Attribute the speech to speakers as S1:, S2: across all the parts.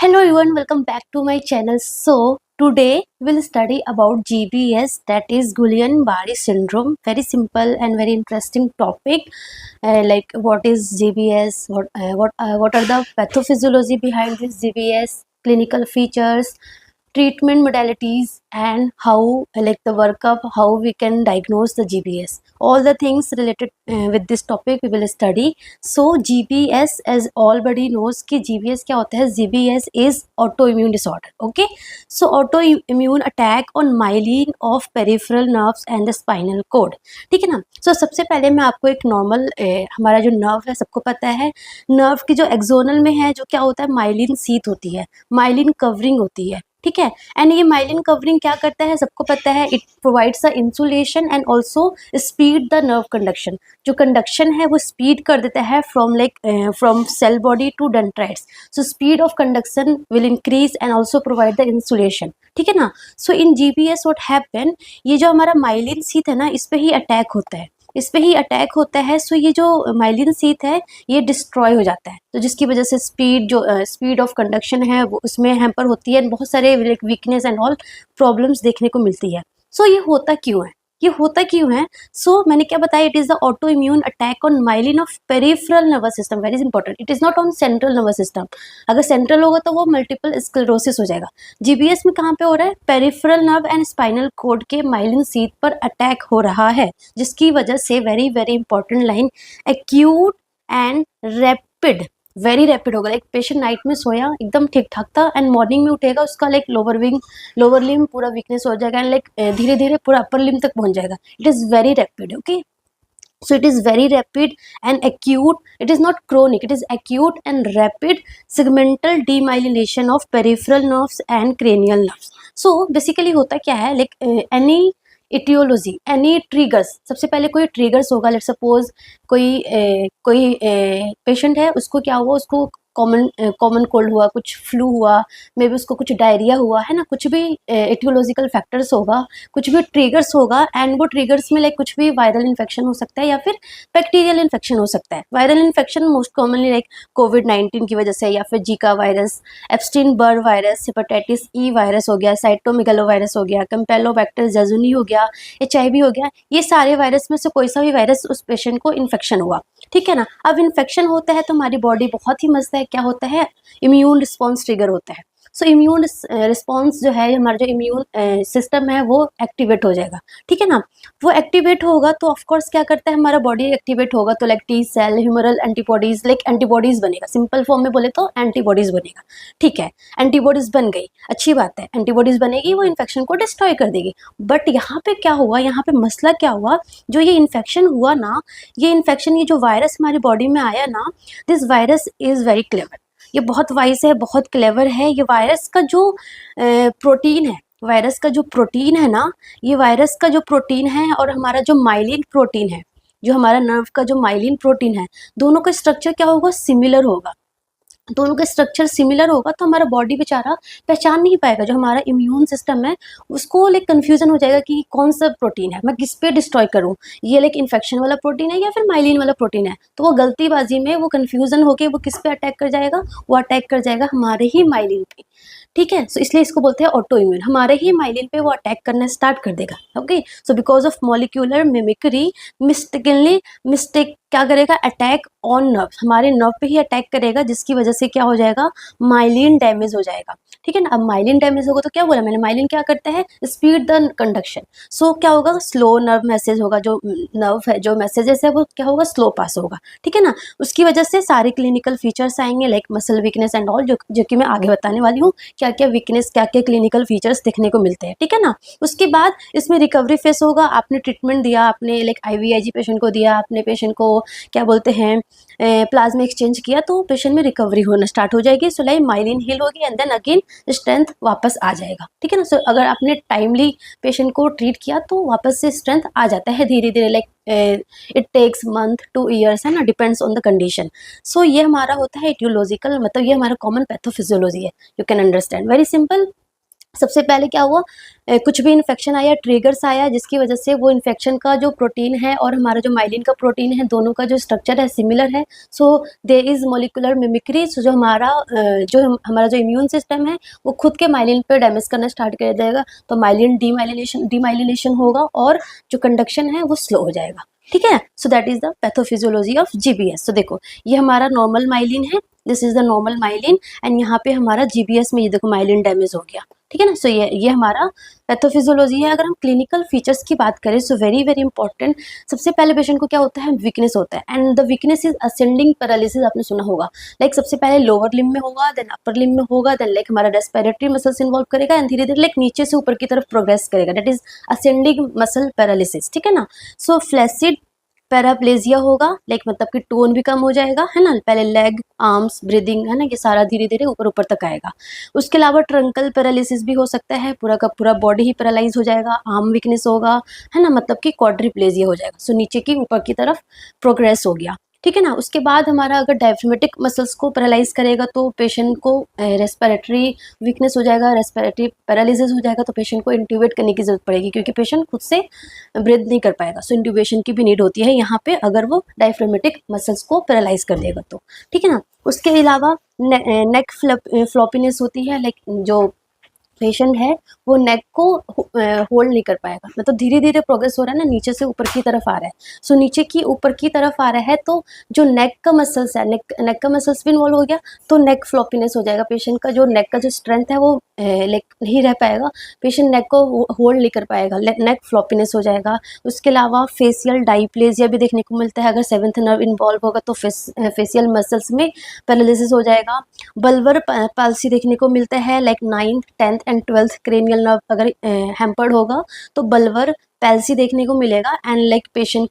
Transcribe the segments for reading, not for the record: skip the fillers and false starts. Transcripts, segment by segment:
S1: Hello everyone, welcome back to my channel. So today we'll study about GBS, that is Guillain-Barré syndrome. Very simple and very interesting topic. Like what is GBS? What are the pathophysiology behind this GBS? Clinical features, treatment modalities, and how like the workup, how we can diagnose the GBS. All the things related with this topic we will study. So GBS, as everybody knows कि GBS क्या होता है. GBS is autoimmune disorder. Okay, so autoimmune attack on myelin of peripheral nerves and the spinal cord. ठीक है ना. So सबसे पहले मैं आपको एक नॉर्मल हमारा जो नर्व है सबको पता है, नर्व की जो एक्सोनल में है जो क्या होता है, माइलिन सीथ होती है, माइलिन कवरिंग होती है. ठीक है. एंड ये माइलिन कवरिंग क्या करता है सबको पता है, it provides the insulation and also speed the nerve conduction. जो कंडक्शन है वो स्पीड कर देता है from cell body to dendrites. So speed of conduction will increase and also provide the insulation. ठीक है ना. So in GBS what happen, ये जो हमारा माइलिन सीथ है ना, इस पे ही अटैक होता है, इस पे ही अटैक होता है. सो ये जो माइलिन सीथ है ये डिस्ट्रॉय हो जाता है, तो जिसकी वजह से स्पीड ऑफ कंडक्शन है वो उसमें हैम्पर होती है, बहुत सारे वीकनेस एंड ऑल प्रॉब्लम्स देखने को मिलती है. सो ये होता क्यों है, ये होता क्यों है. सो मैंने क्या बताया, it is the auto immune attack on myelin of peripheral nervous system. Very important, it is not on central nervous system. अगर सेंट्रल होगा तो वो मल्टीपल स्क्लेरोसिस हो जाएगा. जीबीएस में कहाँ पे हो रहा है, peripheral nerve and spinal cord के माइलिन सीथ पर अटैक हो रहा है, जिसकी वजह से very very important line, acute and rapid, very rapid होगा. लाइक पेशेंट नाइट में सोया एकदम ठीक ठाक था एंड मॉर्निंग में उठेगा उसका लाइक लोअर लिम्ब पूरा वीकनेस हो जाएगा एंड लाइक धीरे धीरे पूरा अपर लिम्ब तक पहुंच जाएगा. It is very rapid. Okay, so it is very rapid and acute. It is not chronic, it is acute and rapid segmental demyelination of peripheral nerves and cranial nerves. So basically होता क्या है, like any etiology, any triggers. सबसे पहले कोई triggers होगा. Let suppose कोई patient है, उसको क्या हुआ, उसको कॉमन कोल्ड हुआ, कुछ फ्लू हुआ, मे बी उसको कुछ डायरिया हुआ है ना, कुछ भी एटियोलॉजिकल फैक्टर्स होगा, कुछ भी ट्रिगर्स होगा. एंड वो ट्रिगर्स में लाइक कुछ भी वायरल इन्फेक्शन हो सकता है या फिर बैक्टीरियल इन्फेक्शन हो सकता है. Viral infection most commonly like कोविड-19 की वजह से, या फिर Zika virus, Epstein Barr virus, hepatitis E virus हो गया, साइटोमेगालो वायरस हो गया, कैम्पेलोबैक्टर जेजुनी हो गया, HIV हो गया. ये सारे वायरस में से कोई सा भी वायरस उस पेशेंट को इन्फेक्शन हुआ. ठीक है ना. अब इन्फेक्शन होता है तो हमारी बॉडी बहुत ही मस्त है, क्या होता है, इम्यून रिस्पॉन्स ट्रिगर होता है. सो इम्यून रिस्पॉन्स जो है, हमारा जो इम्यून सिस्टम है वो एक्टिवेट हो जाएगा. ठीक है ना. वो एक्टिवेट होगा तो ऑफकोर्स क्या करता है, हमारा बॉडी एक्टिवेट होगा तो like T cell, humoral antibodies, like antibodies बनेगा. सिंपल फॉर्म में बोले तो एंटीबॉडीज बनेगा. ठीक है, एंटीबॉडीज बन गई, अच्छी बात है, एंटीबॉडीज बनेगी, वो इन्फेक्शन को डिस्ट्रॉय कर देगी. बट यहाँ पे क्या हुआ, यहाँ पे मसला क्या हुआ, जो ये इन्फेक्शन हुआ ना, ये इन्फेक्शन, ये जो वायरस हमारी बॉडी में आया ना, this virus is very clever. ये बहुत वाइज है, बहुत क्लेवर है. ये वायरस का जो प्रोटीन है, वायरस का जो प्रोटीन है ना, ये वायरस का जो प्रोटीन है और हमारा जो माइलिन प्रोटीन है, जो हमारा नर्व का जो माइलिन प्रोटीन है, दोनों का स्ट्रक्चर क्या होगा, सिमिलर होगा. दोनों का स्ट्रक्चर सिमिलर होगा तो हमारा बॉडी बेचारा पहचान नहीं पाएगा. जो हमारा इम्यून सिस्टम है उसको लाइक कंफ्यूजन हो जाएगा कि कौन सा प्रोटीन है, मैं किस पे डिस्ट्रॉय करूं, ये लाइक इन्फेक्शन वाला प्रोटीन है या फिर माइलिन वाला प्रोटीन है. तो वो गलतीबाजी में वो कंफ्यूजन होके वो किस पे अटैक कर जाएगा, वो अटैक कर जाएगा हमारे ही माइलिन पे. ठीक है. सो इसलिए इसको बोलते हैं ऑटो इम्यून. हमारे ही माइलिन पे वो अटैक करना स्टार्ट कर देगा. Okay. So because of molecular mimicry, mistake क्या करेगा, अटैक ऑन नर्व, हमारे नर्व पे ही अटैक करेगा, जिसकी वजह से क्या हो जाएगा, माइलिन डैमेज हो जाएगा. ठीक है ना. अब माइलिन डैमेज होगा तो क्या बोला मैंने, माइलिन क्या करता है, स्पीड द कंडक्शन. सो क्या होगा, स्लो नर्व मैसेज होगा, जो नर्व है, जो मैसेजेस है वो क्या होगा, स्लो पास होगा. ठीक है ना. उसकी वजह से सारे क्लिनिकल फीचर्स आएंगे like muscle weakness and all, जो कि मैं आगे बताने वाली हूँ, क्या क्या वीकनेस, क्या क्या क्लिनिकल फीचर्स देखने को मिलते हैं. ठीक है ना. उसके बाद इसमें रिकवरी फेस होगा. आपने ट्रीटमेंट दिया, आपने लाइक IVIG पेशेंट को दिया, आपने पेशेंट को क्या बोलते हैं, प्लाज्मा एक्सचेंज किया, तो पेशेंट में रिकवरी होना स्टार्ट हो जाएगी. सो लाइक माइलिन हील होगी एंड देन अगेन स्ट्रेंथ वापस आ जाएगा. ठीक है ना. सो अगर आपने टाइमली पेशेंट को ट्रीट किया तो वापस से स्ट्रेंथ आ जाता है धीरे धीरे. Like it takes month to years, है ना, depends on the condition. So ये हमारा होता है एटियोलॉजिकल, मतलब ये हमारा कॉमन पैथोफिजियोलॉजी है. You can understand, very simple. सबसे पहले क्या हुआ, कुछ भी इन्फेक्शन आया, ट्रिगर्स आया, जिसकी वजह से वो इन्फेक्शन का जो प्रोटीन है और हमारा जो माइलिन का प्रोटीन है, दोनों का जो स्ट्रक्चर है सिमिलर है। So there is molecular mimicry. So जो हमारा जो इम्यून सिस्टम है वो खुद के माइलिन पे डैमेज करना स्टार्ट कर देगा, तो माइलिन डीमाइलिनेशन होगा और जो कंडक्शन है वो स्लो हो जाएगा। ठीक है, so that is the pathophysiology of GBS. तो देखो ये हमारा नॉर्मल माइलिन है, this is the normal myelin, and यहाँ पे हमारा जीबीएस में ये देखो माइलिन डैमेज हो गया। ठीक है ना, सो ये हमारा पैथोफिजियोलॉजी है। अगर हम क्लिनिकल फीचर्स की बात करें, सो वेरी वेरी इंपॉर्टेंट, सबसे पहले पेशेंट को क्या होता है, वीकनेस होता है, and the weakness is ascending paralysis, आपने सुना होगा। लाइक सबसे पहले लोअर लिम्ब में होगा, देन अपर लिम्ब में होगा, देन लाइक हमारा रेस्पिरेटरी मसल्स इन्वॉल्व करेगा, एंड धीरे धीरे लाइक नीचे से ऊपर की तरफ प्रोग्रेस करेगा, that is ascending muscle paralysis. ठीक है ना, सो फ्लैसिड पैराप्लेजिया होगा, लाइक मतलब कि टोन भी कम हो जाएगा, है ना, पहले लेग, आर्म्स, ब्रीदिंग, है ना, ये सारा धीरे धीरे ऊपर ऊपर तक आएगा। उसके अलावा ट्रंकल पैरालिसिस भी हो सकता है, पूरा का पूरा बॉडी ही पैरालाइज हो जाएगा, आर्म वीकनेस होगा, है ना, मतलब कि क्वाड्रिप्लेजिया हो जाएगा, सो नीचे की ऊपर की तरफ प्रोग्रेस हो गया। ठीक है ना, उसके बाद हमारा अगर डायफ्रामेटिक मसल्स को पैरालाइज करेगा तो पेशेंट को रेस्पिरेटरी वीकनेस हो जाएगा, रेस्पिरेटरी पैरालिसिस हो जाएगा, तो पेशेंट को इंट्यूबेट करने की जरूरत पड़ेगी, क्योंकि पेशेंट खुद से ब्रीथ नहीं कर पाएगा, सो इंट्यूबेशन की भी नीड होती है यहाँ पे अगर वो डायफ्रामेटिक मसल्स को पैरालाइज कर देगा तो। ठीक है ना, उसके अलावा नेक फ्लॉपीनेस होती है, लाइक जो पेशेंट है वो नेक को होल्ड नहीं कर पाएगा, मतलब धीरे धीरे प्रोग्रेस हो रहा है ना, नीचे से ऊपर की तरफ आ रहा है, सो नीचे की ऊपर की तरफ आ रहा है, तो जो नेक का मसल्स है, नेक का मसल्स भी इन्वॉल्व हो गया, तो नेक फ्लॉपीनेस हो जाएगा, पेशेंट का जो नेक का जो स्ट्रेंथ है वो लाइक नहीं रह पाएगा, पेशेंट नेक को होल्ड नहीं कर पाएगा, नेक फ्लॉपीनेस हो जाएगा। उसके अलावा फेशियल डाइप्लेजिया भी देखने को मिलता है, अगर सेवेंथ नर्व इन्वॉल्व होगा तो फेशियल मसल्स में पैरालिसिस हो जाएगा। बल्बर पाल्सी देखने को मिलता है, लाइक 9th 10th एंड 12th क्रेनियल नर्व अगर हैम्पर्ड होगा तो बल्बर पैल्सी देखने को मिलेगा, and like patient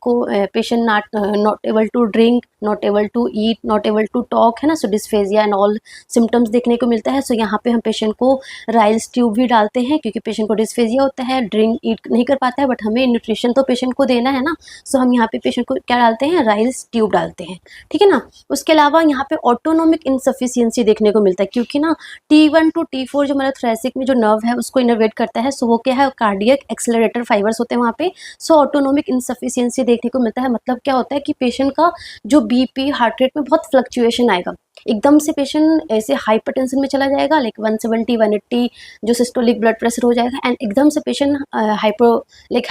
S1: not able to drink, not able to eat, not able to talk, है ना, so dysphagia and all symptoms देखने को मिलता है। सो यहाँ पे हम पेशेंट को राइल्स ट्यूब भी डालते हैं, क्योंकि पेशेंट को डिस्फेजिया होता है, ड्रिंक ईट नहीं कर पाता है, बट हमें न्यूट्रिशन तो पेशेंट को देना है ना, सो हम यहाँ पे पेशेंट को क्या डालते हैं, राइल्स ट्यूब डालते हैं। ठीक है ना, उसके अलावा यहाँ पे ऑटोनोमिक इनसफिशियंसी देखने को मिलता है, क्योंकि ना T1 to T4 जो हमारा थ्रेसिक में जो नर्व है उसको इनर्वेट करता है, सो वो क्या है, कार्डियक एक्सेलरेटर फाइबर्स होते हैं वहाँ पे, सो ऑटोनोमिक इनसफिशियंसी देखने को मिलता है। मतलब क्या होता है कि पेशेंट का जो बीपी, हार्ट रेट में बहुत फ्लक्चुएशन आएगा, एकदम से पेशेंट ऐसे हाइपरटेंशन में चला जाएगा, लाइक 170 180 जो सिस्टोलिक ब्लड प्रेशर हो जाएगा, एंड एकदम से पेशेंट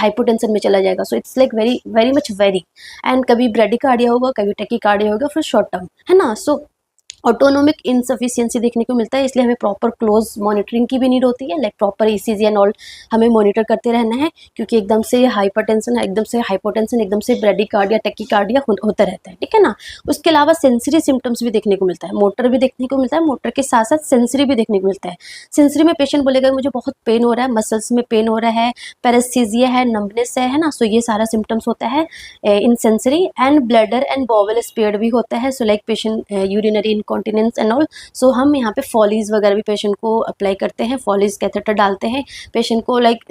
S1: हाइपोटेंशन में चला जाएगा, so it's like very very much very, and कभी ब्रेडिकार्डिया होगा, कभी टेकिकार्डिया होगा, फिर शॉर्ट टर्म, है ना। सो ऑटोनोमिक इनसफिशियंसी देखने को मिलता है, इसलिए हमें प्रॉपर क्लोज मॉनिटरिंग की भी नीड होती है, like proper ECG and all हमें मॉनिटर करते रहना है, क्योंकि एकदम से हाइपरटेंशन, एकदम से हाइपोटेंशन, एकदम से ब्रेडिकार्डिया, टेकिकार्डिया होता रहता है। ठीक है ना, उसके अलावा सेंसरी सिम्टम्स भी देखने को मिलता है, मोटर भी देखने को मिलता है, मोटर के साथ साथ सेंसरी भी देखने को मिलता है। सेंसरी में पेशेंट बोलेगा मुझे बहुत पेन हो रहा है, मसल्स में पेन हो रहा है, पैरास्थीसिया है, नंबनेस है ना, सो ये सारा सिम्टम्स होता है in sensory. And bladder and bowel spare भी होता है, so like patient urinary incontinence and all, so हम यहाँ पे फॉलीज वगैरह भी पेशेंट को अप्लाई करते हैं, फॉलीज कैथेटर डालते हैं, पेशेंट को लाइक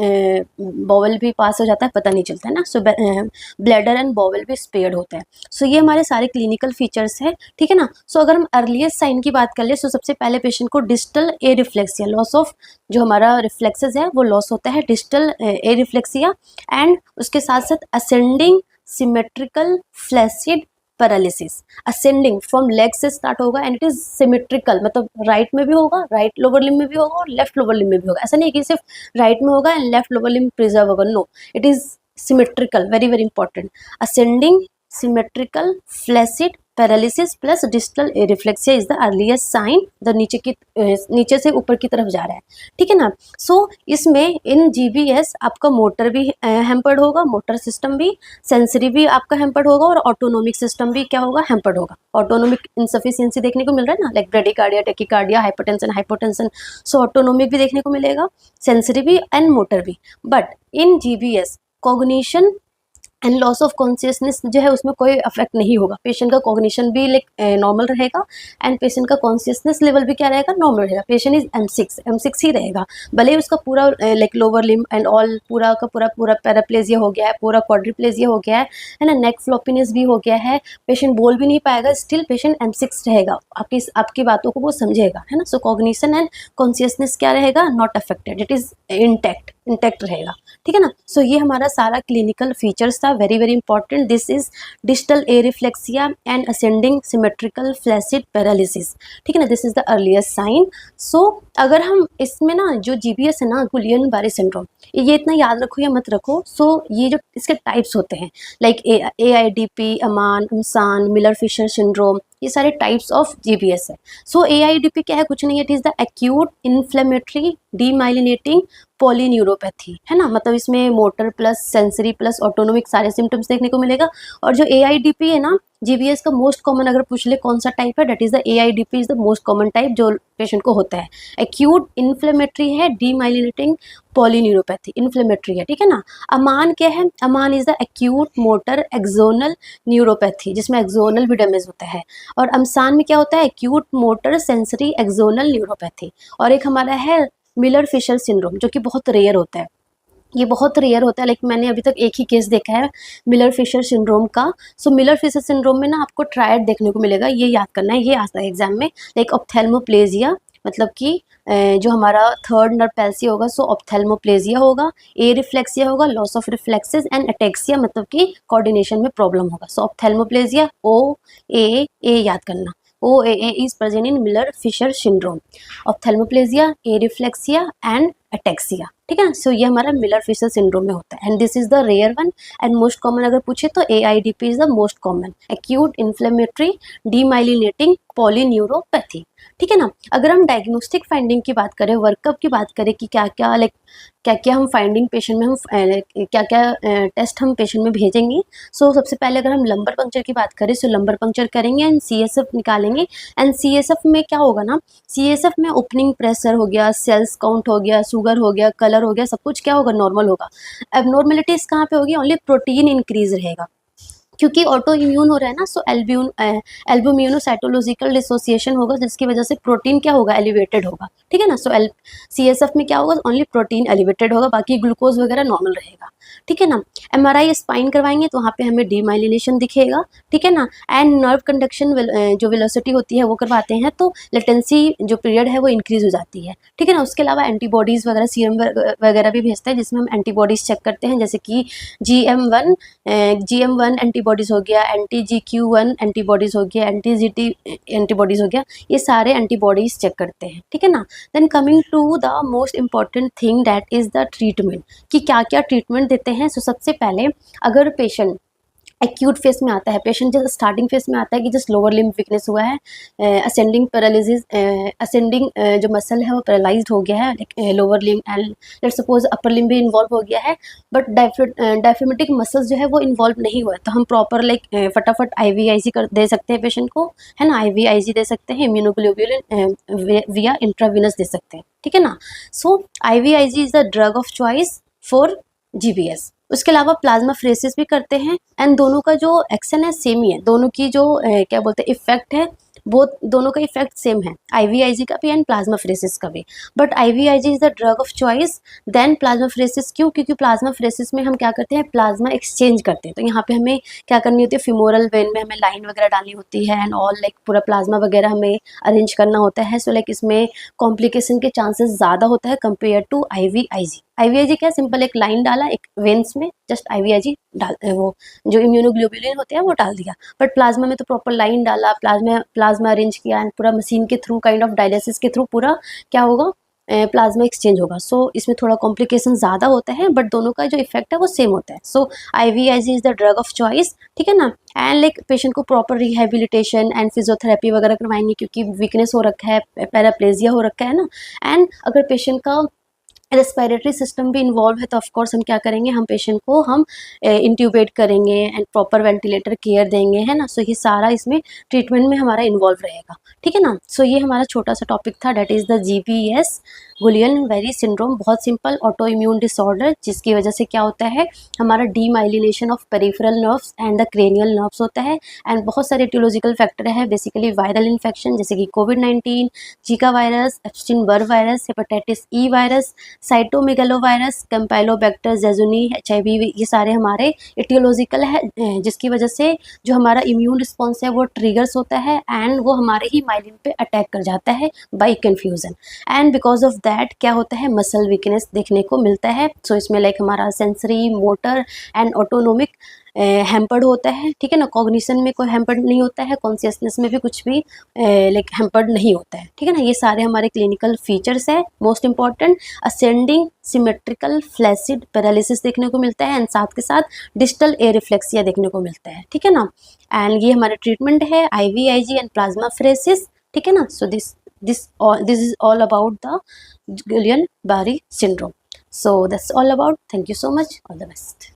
S1: बॉवल भी पास हो जाता है, पता नहीं चलता है ना, सो ब्लैडर एंड बॉवल भी स्पेयर्ड होता है। सो ये हमारे सारे क्लिनिकल फीचर्स है। ठीक है ना, सो अगर हम अर्लीस्ट साइन की बात कर ले, सो सबसे पहले पेशेंट को distal A reflexia, loss of जो हमारा रिफ्लेक्सेस है वो लॉस होता है, डिस्टल ए रिफ्लेक्सिया, एंड उसके साथ साथ ascending symmetrical flaccid paralysis, ascending from leg से स्टार्ट होगा, एंड इट इज सिमेट्रिकल, मतलब राइट में भी होगा, राइट लोअर लिम्ब में भी होगा और लेफ्ट लोअर लिम्ब में भी होगा, ऐसा नहीं कि सिर्फ राइट में होगा and left lower limb preserve होगा, no, it is symmetrical, very very important, ascending symmetrical flaccid paralysis plus distal areflexia is the earliest sign, the नीचे से ऊपर की तरफ जा रहा है। ठीक है ना, सो इसमें इन जीबीएस आपका मोटर भी हैम्पर्ड होगा, मोटर सिस्टम भी, सेंसरी भी आपका हैम्पर्ड होगा, और ऑटोनोमिक सिस्टम भी क्या होगा, हैम्पर्ड होगा। ऑटोनोमिक इनसफिशियंसी देखने को मिल रहा है ना, लाइक ब्रेडिकार्डिया, टेकिकार्डिया, हाइपोटेंशन, सो ऑटोनोमिक भी देखने को मिलेगा, सेंसरी भी एंड मोटर भी। But in GBS cognition and loss of consciousness जो है उसमें कोई अफेक्ट नहीं होगा, पेशेंट का कॉग्निशन भी लाइक नॉर्मल रहेगा एंड पेशेंट का कॉन्शियसनेस लेवल भी क्या रहेगा, नॉर्मल रहेगा। पेशेंट इज M6 ही रहेगा, भले ही उसका पूरा like lower limb and all पूरा का पूरा पूरा पैराप्लेजिया हो गया है, पूरा क्वाड्रिप्लेजिया हो गया है ना, नेक फ्लॉपीनेस भी हो गया है, पेशेंट बोल भी नहीं पाएगा, स्टिल पेशेंट M6 रहेगा, आपकी बातों को वो समझेगा, है ना। सो कॉग्निशन एंड कॉन्शियसनेस क्या रहेगा, not affected, it is intact रहेगा, ठीक है ना। सो ये हमारा सारा क्लिनिकल फीचर्स था, very very important. This is distal areflexia and ascending symmetrical flaccid paralysis, ठीक है ना, this is the earliest sign. So अगर हम इसमें ना जो GBS है ना, गुलियन बारे सिंड्रोम, ये इतना याद रखो या मत रखो। सो ये जो इसके टाइप्स होते हैं लाइक AIDP, अमान, अमसान, मिलर फिशर सिंड्रोम, ये सारे टाइप्स ऑफ GBS है। सो AIDP क्या है, कुछ नहीं है, it is the acute inflammatory demyelinating polyneuropathy, है ना, मतलब इसमें motor plus sensory plus autonomic सारे सिम्टम्स देखने को मिलेगा। और जो AIDP है ना, GBS का मोस्ट कॉमन अगर पूछ ले कौन सा टाइप है, that is the AIDP is the most common type जो पेशेंट को होता है। एक्यूट इन्फ्लेमेटरी है, डीमाइलिनेटिंग पॉलीन्यूरोपैथी, इन्फ्लेमेटरी है, ठीक है ना। अमान क्या है, AMAN is the acute motor axonal neuropathy, जिसमें एक्सोनल भी डैमेज होता है। और अमसान में क्या होता है, acute motor sensory axonal neuropathy. और एक हमारा है मिलर फिशर सिंड्रोम, जो कि बहुत रेयर होता है, ये बहुत रेयर होता है, लाइक मैंने अभी तक एक ही केस देखा है मिलर फिशर सिंड्रोम का। सो मिलर फिशर सिंड्रोम में ना आपको ट्रायड देखने को मिलेगा, ये याद करना है, ये आता है एग्जाम में, लाइक ऑप्थेल्मोप्लेजिया, मतलब कि जो हमारा थर्ड नर्व पैल्सी होगा, सो ऑप्थेल्मोप्लेजिया होगा, ए रिफ्लेक्सिया होगा, loss of reflexes and ataxia, मतलब कि कोऑर्डिनेशन में प्रॉब्लम होगा। सो ऑप्थेल्मोप्लेजिया ए याद करना, OAA is present in Miller Fisher syndrome, ophthalmoplegia, areflexia and ataxia, ठीक है। सो ये हमारा मिलर फिशर सिंड्रोम में होता है and this is the rare one and most common अगर पूछे तो AIDP is the most common, acute inflammatory demyelinating polyneuropathy, ठीक है ना। अगर हम डायग्नोस्टिक फाइंडिंग की बात करें, वर्कअप की बात करें कि क्या क्या लाइक क्या क्या हम फाइंडिंग पेशेंट में हम क्या क्या टेस्ट हम पेशेंट में भेजेंगे। सो सबसे पहले अगर हम लंबर पंक्चर की बात करें, सो लंबर पंक्चर करेंगे एंड CSF निकालेंगे एंड CSF में क्या होगा ना, CSF में ओपनिंग प्रेशर हो गया, सेल्स काउंट हो गया, शुगर हो गया, कलर हो गया, सब कुछ क्या होगा, नॉर्मल होगा। एबनॉर्मेलिटीज कहाँ पे होगी, ओनली प्रोटीन इंक्रीज रहेगा, क्योंकि ऑटो इम्यून हो रहा है ना। सो एल्ब्यूमिनोसाइटोलॉजिकल डिसोसिएशन होगा, जिसकी वजह से प्रोटीन क्या होगा, एलिवेटेड होगा, ठीक है ना। सो CSF में क्या होगा, ओनली प्रोटीन एलिवेटेड होगा, बाकी ग्लूकोज वगैरह नॉर्मल रहेगा, ठीक है ना। MRI स्पाइन करवाएंगे तो वहाँ पे हमें डीमाइलिनेशन दिखेगा, ठीक है ना। एंड नर्व कंडक्शन जो वेलोसिटी होती है वो करवाते हैं, तो लेटेंसी जो पीरियड है वो इंक्रीज हो जाती है, ठीक है ना। उसके अलावा एंटीबॉडीज वगैरह सीरम वगैरह भी भेजते हैं, जिसमें हम एंटीबॉडीज चेक करते हैं, जैसे कि GM1 एंटीबॉडीज हो गया, anti-GQ1 एंटीबॉडीज हो गया, anti-GT एंटीबॉडीज हो गया, ये सारे एंटीबॉडीज चेक करते हैं, ठीक है ना। Then coming to the most important thing that is the treatment, कि क्या क्या ट्रीटमेंट देते हैं। सो सबसे पहले अगर पेशेंट एक्यूट फेस में आता है, पेशेंट जैसे स्टार्टिंग फेस में आता है कि जस्ट लोअर लिम्ब वीकनेस हुआ है, असेंडिंग पैरालिसिस, असेंडिंग जो मसल है वो पैरालाइज्ड हो गया है, lower limb and let's suppose upper limb भी इन्वॉल्व हो गया है, बट डायफ्रामेटिक मसल्स जो है वो इन्वॉल्व नहीं हुआ है, तो हम प्रॉपर लाइक फटाफट IVIG कर दे सकते हैं पेशेंट को, है ना। IVIG दे सकते हैं, इम्यूनोग्लोबुलिन विया इंट्राविनस दे सकते हैं, ठीक है ना। सो IVIG is the drug of choice for GBS। उसके अलावा प्लाज्मा फ्रेसिस भी करते हैं एंड दोनों का जो एक्शन है सेम ही है, दोनों की जो क्या बोलते हैं इफेक्ट है, वो दोनों का इफेक्ट सेम है, IVIG का भी एंड प्लाज्मा फ्रेसिस का भी, but IVIG is the drug of choice then plasmapheresis. क्यों, क्योंकि प्लाज्मा फ्रेसिस में हम क्या करते हैं, प्लाज्मा एक्सचेंज करते हैं, तो यहाँ पे हमें क्या करनी होती है, फिमोरल वेन में हमें लाइन वगैरह डालनी होती है एंड ऑल लाइक पूरा प्लाज्मा वगैरह हमें अरेंज करना होता है। सो लाइक इसमें कॉम्प्लिकेशन के चांसेस ज़्यादा होता है कंपेयर टू IVIG क्या, सिंपल एक लाइन डाला एक वेन्स में, जस्ट IVIG डाल वो जो इम्यूनोग्लोबुलिन होते हैं वो डाल दिया, बट प्लाज्मा में तो प्रॉपर लाइन डाला, प्लाज्मा अरेंज किया एंड पूरा मशीन के थ्रू काइंड ऑफ डायलिसिस के थ्रू पूरा क्या होगा, प्लाज्मा एक्सचेंज होगा। सो इसमें थोड़ा कॉम्प्लिकेशन ज़्यादा होता है, बट दोनों का जो इफेक्ट है वो सेम होता है। सो IVIG is the drug of choice, ठीक है ना। एंड लाइक पेशेंट को प्रॉपर रिहेबिलिटेशन एंड फिजियोथेरेपी वगैरह करवाएंगे, क्योंकि वीकनेस हो रखा है, पैराप्लेजिया हो रखा है ना। एंड अगर पेशेंट का रेस्पिरेटरी सिस्टम भी इन्वॉल्व है, तो ऑफ कोर्स हम क्या करेंगे, हम पेशेंट को हम इंट्यूबेट करेंगे एंड प्रॉपर वेंटिलेटर केयर देंगे, है ना। सो ये सारा इसमें ट्रीटमेंट में हमारा इन्वॉल्व रहेगा, ठीक है ना। सो ये हमारा छोटा सा टॉपिक था, that is the GBS Guillain Barre syndrome. बहुत सिंपल ऑटो इम्यून डिसऑर्डर, जिसकी वजह से क्या होता है, हमारा demyelination of peripheral nerves and the cranial nerves होता है। एंड बहुत सारे एटियोलॉजिकल फैक्टर है, बेसिकली वायरल इन्फेक्शन जैसे कि कोविड-19, Zika virus, Epstein Barr virus, hepatitis E virus, cytomegalovirus, Campylobacter jejuni, HIV, ये सारे हमारे एटियोलॉजिकल है, जिसकी वजह से जो हमारा इम्यून रिस्पॉन्स है वो ट्रिगर्स होता है एंड वो हमारे ही माइलिन पे अटैक कर जाता है by confusion. And because of that क्या होता है, मसल वीकनेस देखने को मिलता है। सो इसमें लाइक हमारा sensory, motor and autonomic hampered होता है, ठीक है ना। कॉग्निशन में कोई हैम्पर्ड नहीं होता है, कॉन्शियसनेस में भी कुछ भी लाइक हैम्पर्ड नहीं होता है, ठीक है ना। ये सारे हमारे क्लिनिकल फीचर्स है। Most important, ascending symmetrical flaccid paralysis देखने को मिलता है एंड साथ के साथ डिस्टल एरिफ्लेक्सिया देखने को मिलता है, ठीक है ना। एंड ये हमारा ट्रीटमेंट है IVIG एंड प्लाज्मा फ्रेसिस, ठीक है ना। So this is all about the Guillain Barre syndrome. So that's all about. Thank you so much. All the best.